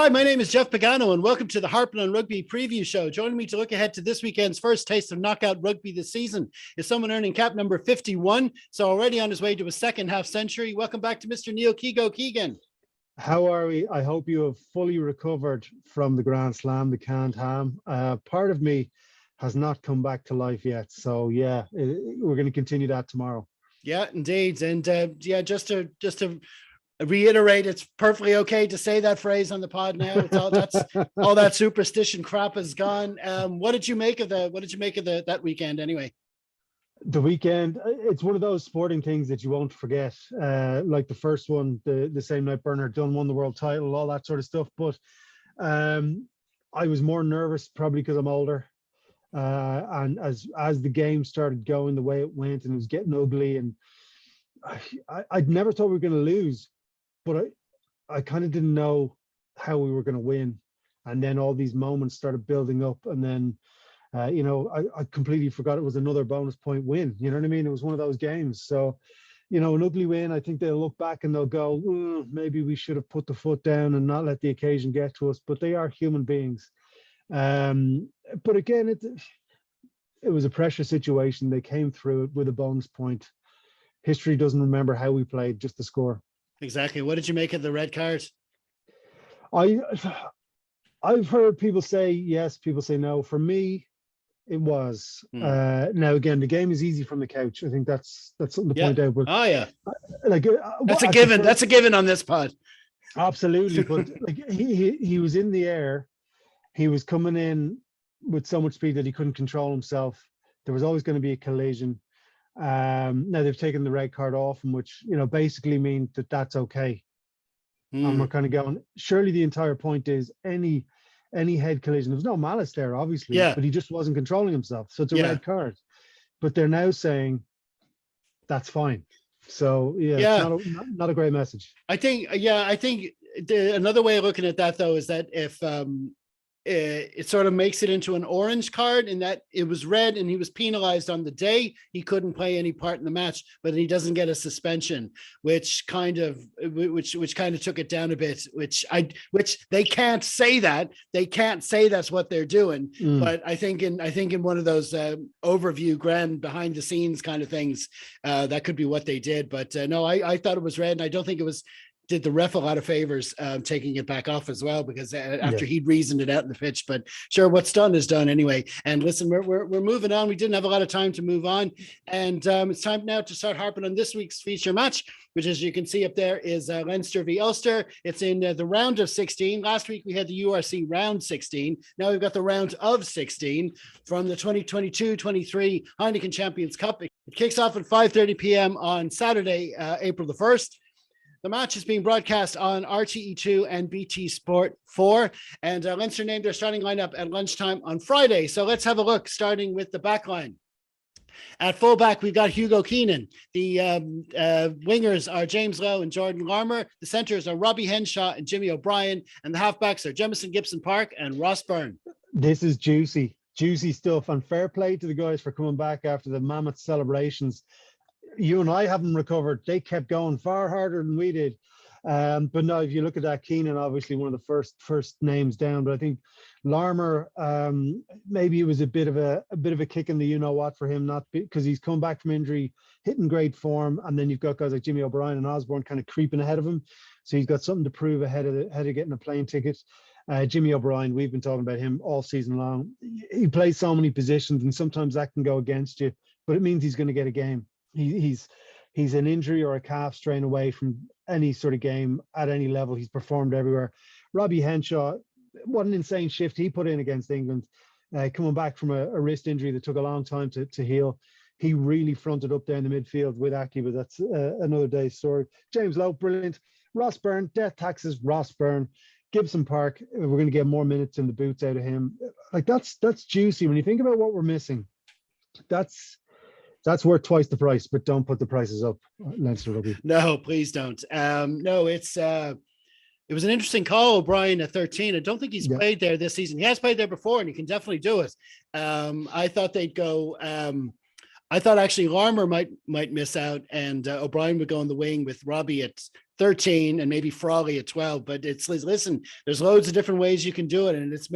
Hi, my name is Jeff Pagano, and welcome to the Harpin on Rugby preview show. Joining me to look ahead to this weekend's first taste of knockout rugby this season is someone earning cap number 51, so already on his way to a second half century. Welcome back to Mr. Neil Keego. Keegan. How are we? I hope you have fully recovered from the Grand Slam, the canned ham. Part of me has not come back to life yet. So yeah, we're going to continue that tomorrow. Yeah, indeed. And just to reiterate, it's perfectly okay to say that phrase on the pod now. It's all that superstition crap is gone. What did you make of that weekend anyway? The weekend, it's one of those sporting things that you won't forget. Like the first one, the same night Bernard Dunn won the world title, all that sort of stuff. But I was more nervous probably because I'm older. And as the game started going the way it went and it was getting ugly, and I'd never thought we were going to lose, but I kind of didn't know how we were going to win. And then all these moments started building up, and then I completely forgot it was another bonus point win. You know what I mean? It was one of those games. So, an ugly win, I think they'll look back and they'll go, maybe we should have put the foot down and not let the occasion get to us. But they are human beings. But again, it was a pressure situation. They came through it with a bonus point. History doesn't remember how we played, just the score. Exactly. What did you make of the red card? I've heard people say yes, people say no. For me, it was. Now again, the game is easy from the couch. I think that's something to point out. But that's a given. That's a given on this pod. Absolutely. But he was in the air. He was coming in with so much speed that he couldn't control himself. There was always going to be a collision. Now they've taken the red card off him, which basically means that that's okay. And we're kind of going, surely the entire point is any head collision. There was no malice there, obviously, but he just wasn't controlling himself. So it's a red card. But they're now saying that's fine. So it's not a great message. I think another way of looking at that though is that if it sort of makes it into an orange card, in that it was red and he was penalized on the day. He couldn't play any part in the match, but he doesn't get a suspension, which kind of took it down a bit, which they can't say that. They can't say that's what they're doing. But I think in one of those overview grand behind the scenes kind of things, that could be what they did. But no, I thought it was red, and I don't think it did the ref a lot of favors taking it back off as well, because after he'd reasoned it out in the pitch. But sure, what's done is done anyway. And listen, we're moving on. We didn't have a lot of time to move on, and it's time now to start harping on this week's feature match, which, as you can see up there, is Leinster v Ulster. It's in the round of 16. Last week we had the URC round 16. Now we've got the round of 16 from the 2022-23 Heineken Champions Cup. It kicks off at 5:30 p.m. on Saturday, April the 1st. The match is being broadcast on RTE2 and BT Sport 4, and Leinster named their starting lineup at lunchtime on Friday. So let's have a look, starting with the back line. At fullback, we've got Hugo Keenan. The wingers are James Lowe and Jordan Larmour. The centers are Robbie Henshaw and Jimmy O'Brien, and the halfbacks are Jemison Gibson Park and Ross Byrne. This is juicy stuff, and fair play to the guys for coming back after the mammoth celebrations. You and I haven't recovered. They kept going far harder than we did. But no, if you look at that, Keenan, obviously one of the first names down. But I think Larmour, maybe it was a bit of a kick in the what for him, not because he's come back from injury, hitting great form, and then you've got guys like Jimmy O'Brien and Osborne kind of creeping ahead of him. So he's got something to prove ahead of getting a plane ticket. Jimmy O'Brien, we've been talking about him all season long. He plays so many positions, and sometimes that can go against you, but it means he's going to get a game. He's an injury or a calf strain away from any sort of game at any level. He's performed everywhere. Robbie Henshaw, what an insane shift he put in against England, coming back from a wrist injury that took a long time to heal. He really fronted up there in the midfield with Aki, but that's another day's story. James Lowe, brilliant. Ross Byrne, death taxes, Ross Byrne. Gibson Park, we're going to get more minutes in the boots out of him. Like that's juicy. When you think about what we're missing, that's worth twice the price, but don't put the prices up, Leinster Rugby. No, please don't. No, it was an interesting call, O'Brien at 13. I don't think he's played there this season. He has played there before, and he can definitely do it. I thought they'd go. I thought actually Larmour might miss out, and O'Brien would go on the wing with Robbie at 13 and maybe Frawley at 12. But listen, there's loads of different ways you can do it, and it's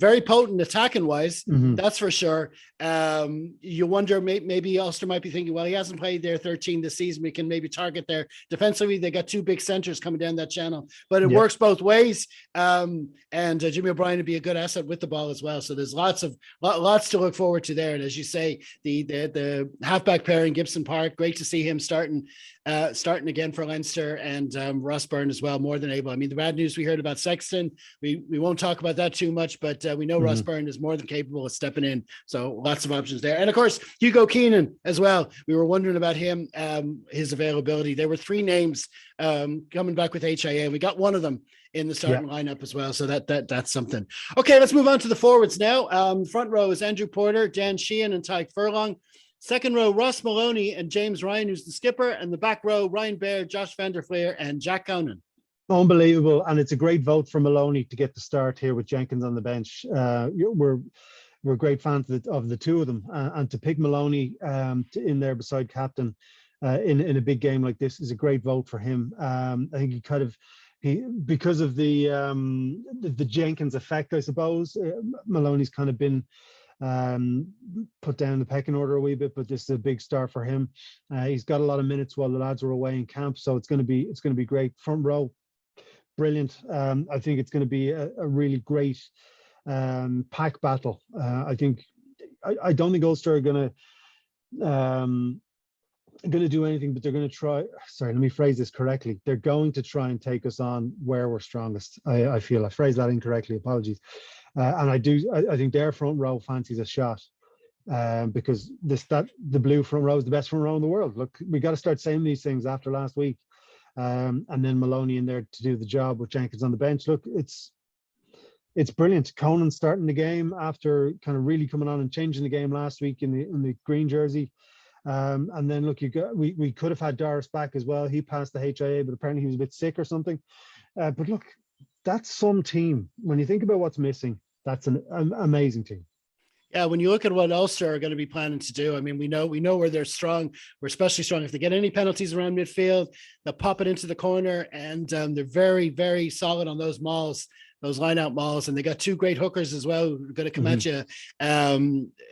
very potent attacking wise. Mhm. That's for sure. You wonder, maybe Ulster might be thinking, well, he hasn't played there 13 this season. We can maybe target there defensively. They got two big centers coming down that channel, but it works both ways. And Jimmy O'Brien would be a good asset with the ball as well. So there's lots to look forward to there. And as you say, the halfback pairing, Gibson Park, great to see him starting again for Leinster, and Ross Byrne as well, more than able. I mean, the bad news we heard about Sexton, we won't talk about that too much, but we know Ross Byrne is more than capable of stepping in. So lots of options there. And of course, Keego Keenan as well. We were wondering about him, his availability. There were three names coming back with HIA, and we got one of them in the starting lineup as well. So that's something. Okay, let's move on to the forwards now. Front row is Andrew Porter, Dan Sheehan, and Tyke Furlong. Second row, Ross Maloney and James Ryan, who's the skipper. And the back row, Ryan Baird, Josh van der Fleer, and Jack Conan. Unbelievable. And it's a great vote for Maloney to get the start here with Jenkins on the bench. We're great fans of the two of them. And to pick Maloney in there beside captain in a big game like this is a great vote for him. I think because of the Jenkins effect, I suppose, Maloney's kind of been put down the pecking order a wee bit, but this is a big start for him. He's got a lot of minutes while the lads are away in camp, so it's going to be great. Front row, brilliant. I think it's going to be a really great pack battle. I don't think Ulster are going to do anything, but they're going to try. Sorry, let me phrase this correctly. They're going to try and take us on where we're strongest. I feel I phrased that incorrectly. Apologies. And I think their front row fancies a shot because the blue front row is the best front row in the world. Look, we got to start saying these things after last week, and then Maloney in there to do the job with Jenkins on the bench. Look, it's brilliant. Conan starting the game after kind of really coming on and changing the game last week in the green jersey. And then look, we could have had Doris back as well. He passed the HIA, but apparently he was a bit sick or something. But look, that's some team. When you think about what's missing, that's an amazing team. Yeah, when you look at what Ulster are going to be planning to do, I mean, we know where they're strong. We're especially strong if they get any penalties around midfield. They'll pop it into the corner, and they're very, very solid on those mauls, those line-out mauls, and they got two great hookers as well who are going to come at you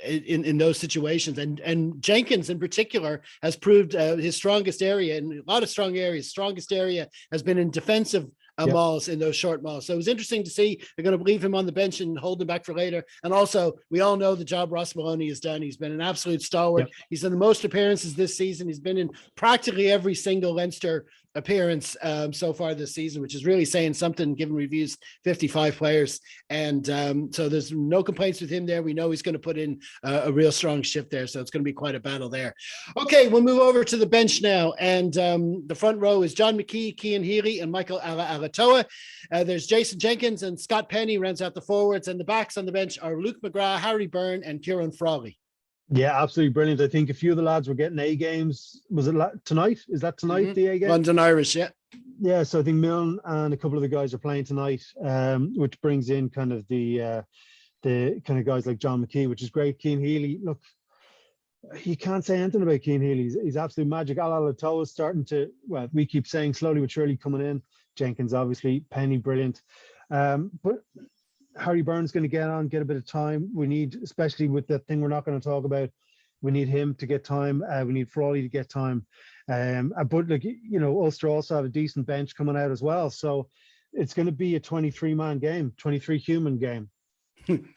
in those situations. And Jenkins in particular has proved his strongest area in a lot of strong areas. Strongest area has been in defensive mauls, in those short mauls. So it was interesting to see they're going to leave him on the bench and hold him back for later. And also, we all know the job Ross Maloney has done. He's been an absolute stalwart. Yep. He's done the most appearances this season. He's been in practically every single Leinster appearance so far this season, which is really saying something given we've used 55 players. And so there's no complaints with him there. We know he's going to put in a real strong shift there. So it's going to be quite a battle there. Okay, we'll move over to the bench now. And the front row is John McKee, Cian Healy, and Michael Alatoa. There's Jason Jenkins and Scott Penny rounds out the forwards, and the backs on the bench are Luke McGrath, Harry Byrne, and Kieran Frawley. Yeah, absolutely brilliant. I think a few of the lads were getting A games. Was it tonight? Is that tonight, the A game? London Irish, yeah. Yeah, so I think Milne and a couple of the guys are playing tonight, which brings in kind of the kind of guys like John McKee, which is great. Cian Healy, look, you can't say anything about Cian Healy. He's absolute magic. Alatoa is starting to, well, we keep saying slowly but surely coming in. Jenkins, obviously, Penny, brilliant. But Harry Byrne's going to get a bit of time. We need, especially with the thing we're not going to talk about, we need him to get time. We need Frawley to get time. But like, you know, Ulster also have a decent bench coming out as well. So it's going to be a 23-man game, 23 human game.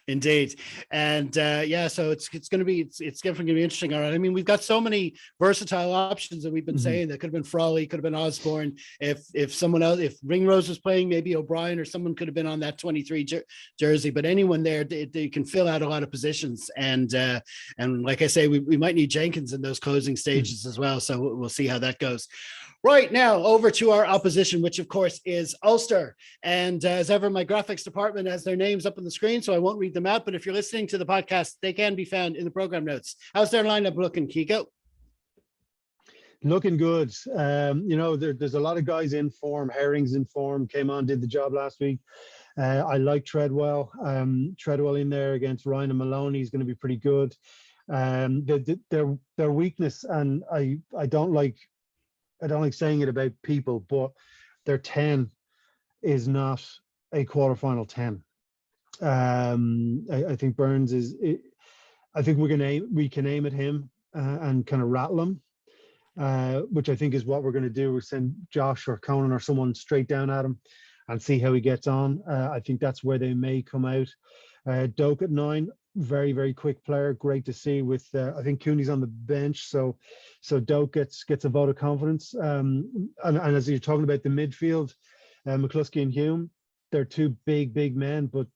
Indeed. And so it's going to be definitely going to be interesting. All right. I mean, we've got so many versatile options that we've been saying. That could have been Frawley, could have been Osborne. If someone else, if Ringrose was playing, maybe O'Brien or someone could have been on that 23 jersey. But anyone there, they can fill out a lot of positions. And like I say, we might need Jenkins in those closing stages as well. So we'll see how that goes. Right now, over to our opposition, which of course is Ulster. And as ever, my graphics department has their names up on the screen, so I won't read them out. But if you're listening to the podcast, they can be found in the program notes. How's their lineup looking, Keego? Looking good. You know, there's a lot of guys in form. Herring's in form, came on, did the job last week. I like Treadwell. Treadwell in there against Ryan and Maloney is going to be pretty good. Their weakness, and I don't like I don't like saying it about people, but their 10 is not a quarterfinal 10. I think Burns is. I think we can aim at him and kind of rattle him, which I think is what we're going to do. We send Josh or Conan or someone straight down at him and see how he gets on. I think that's where they may come out. Doak at 9, very, very quick player. Great to see. With I think Cooney's on the bench, so Doak gets a vote of confidence. And as you're talking about the midfield, McCluskey and Hume, they're two big men, but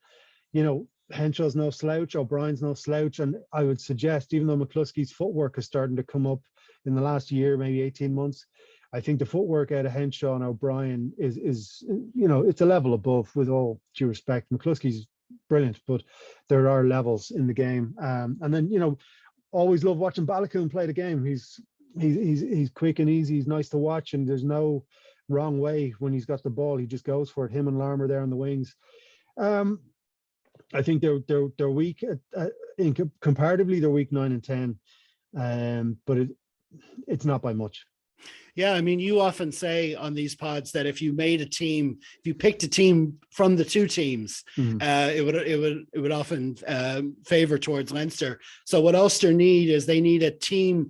Henshaw's no slouch, O'Brien's no slouch, and I would suggest, even though McCluskey's footwork is starting to come up in the last year, maybe 18 months, I think the footwork out of Henshaw and O'Brien is it's a level above, with all due respect. McCluskey's brilliant, but there are levels in the game. And then always love watching Balakoon play the game. He's quick and easy. He's nice to watch, and there's no wrong way when he's got the ball. He just goes for it. Him and Larmer there on the wings. I think they're weak. Comparatively, they're weak 9 and 10, but it's not by much. Yeah, I mean, you often say on these pods that if you made a team, if you picked a team from the two teams, it would often favor towards Leinster. So what Ulster need is they need a team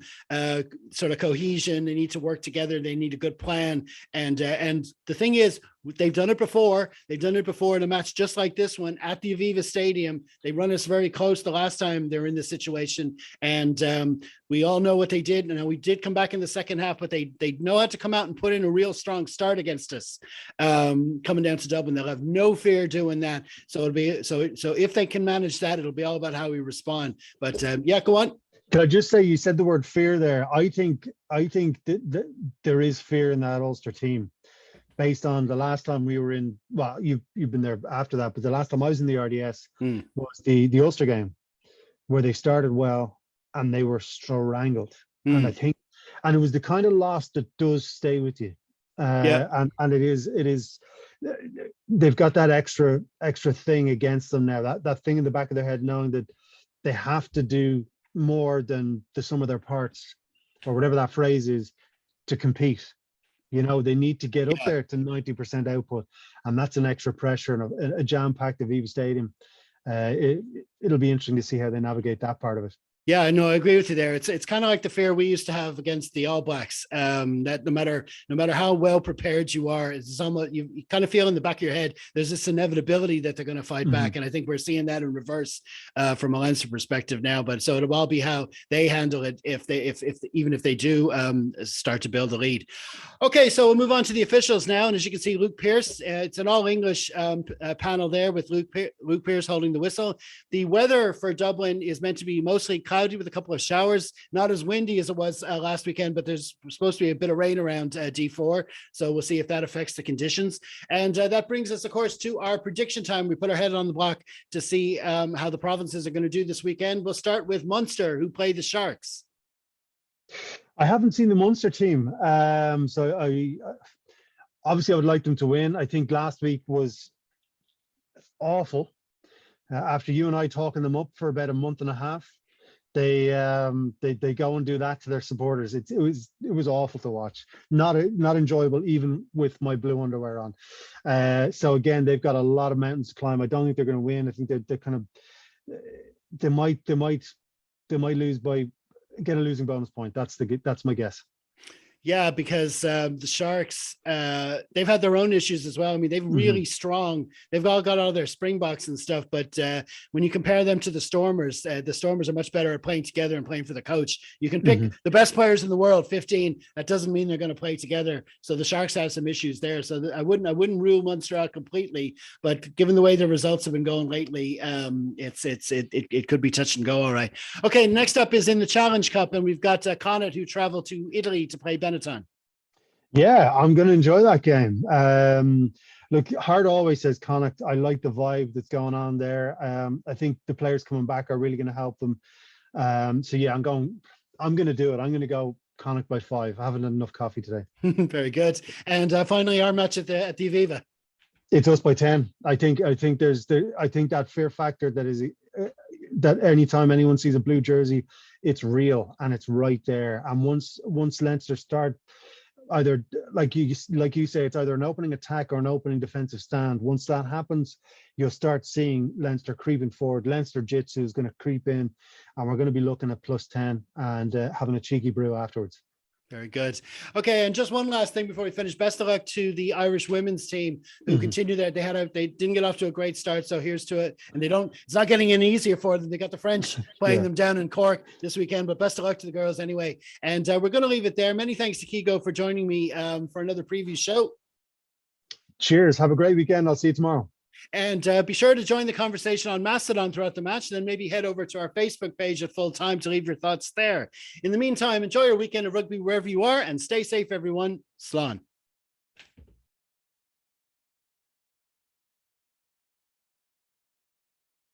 sort of cohesion. They need to work together. They need a good plan. And the thing is, they've done it before. They've done it before in a match just like this one at the Aviva Stadium. They run us very close the last time they were in this situation. And we all know what they did. And we did come back in the second half, but they know how to come out and put in a real strong start against us coming down to Dublin. They'll have no fear doing that. So it'll be so if they can manage that, it'll be all about how we respond. But yeah, go on. Can I just say, you said the word fear there. I think that there is fear in that Ulster team, based on the last time we were in. Well, you've been there after that, but the last time I was in the RDS was the Ulster game, where they started well and they were strangled. And I think, and it was the kind of loss that does stay with you. And it is. They've got that extra thing against them now. That thing in the back of their head, knowing that they have to do more than the sum of their parts, or whatever that phrase is, to compete. They need to get up there to 90% output, and that's an extra pressure and a jam-packed Aviva Stadium. It'll be interesting to see how they navigate that part of it. Yeah, no, I agree with you there. It's kind of like the fear we used to have against the All Blacks. That no matter how well prepared you are, it's almost you kind of feel in the back of your head there's this inevitability that they're going to fight back, and I think we're seeing that in reverse from a Leinster perspective now. But so it'll all be how they handle it if even if they do start to build a lead. Okay, so we'll move on to the officials now, and as you can see, Luke Pearce. It's an all English panel there with Luke Pearce holding the whistle. The weather for Dublin is meant to be mostly cloudy with a couple of showers, not as windy as it was last weekend, but there's supposed to be a bit of rain around D4. So we'll see if that affects the conditions. And that brings us, of course, to our prediction time. We put our head on the block to see how the provinces are going to do this weekend. We'll start with Munster, who play the Sharks. I haven't seen the Munster team. So obviously I would like them to win. I think last week was awful. After you and I talking them up for about a month and a half, they go and do that to their supporters. It was awful to watch. Not enjoyable, even with my blue underwear on. So again, they've got a lot of mountains to climb. I don't think they're going to win. I think they might lose by get a losing bonus point. That's my guess. Yeah, because the Sharks, they've had their own issues as well. I mean, they've really strong. They've all got all their Springboks and stuff. But when you compare them to the Stormers are much better at playing together and playing for the coach. You can pick the best players in the world, 15. That doesn't mean they're going to play together. So the Sharks have some issues there. So I wouldn't rule Munster out completely. But given the way the results have been going lately, it could be touch and go. All right. Okay. Next up is in the Challenge Cup, and we've got Connacht, who traveled to Italy to play Benetton. Yeah, I'm going to enjoy that game. Look, Hart always says Connacht. I like the vibe that's going on there. I think the players coming back are really going to help them. So yeah, I'm going to do it. I'm going to go Connacht by 5. I haven't had enough coffee today. Very good. And finally, our match at the Aviva. It's us by 10. I think that fear factor that is that anytime anyone sees a blue jersey, it's real and it's right there. And once Leinster start either like you say, it's either an opening attack or an opening defensive stand. Once that happens, you'll start seeing Leinster creeping forward. Leinster Jitsu is going to creep in, and we're going to be looking at +10 and having a cheeky brew afterwards. Very good. Okay, and just one last thing before we finish. Best of luck to the Irish women's team who continue that. They didn't get off to a great start, so here's to it. And it's not getting any easier for them. They got the French playing them down in Cork this weekend, but best of luck to the girls anyway. And we're going to leave it there. Many thanks to Keego for joining me for another preview show. Cheers. Have a great weekend. I'll see you tomorrow. And be sure to join the conversation on Mastodon throughout the match. Then maybe head over to our Facebook page at full time to leave your thoughts there. In the meantime, enjoy your weekend of rugby wherever you are and stay safe, everyone. Slán.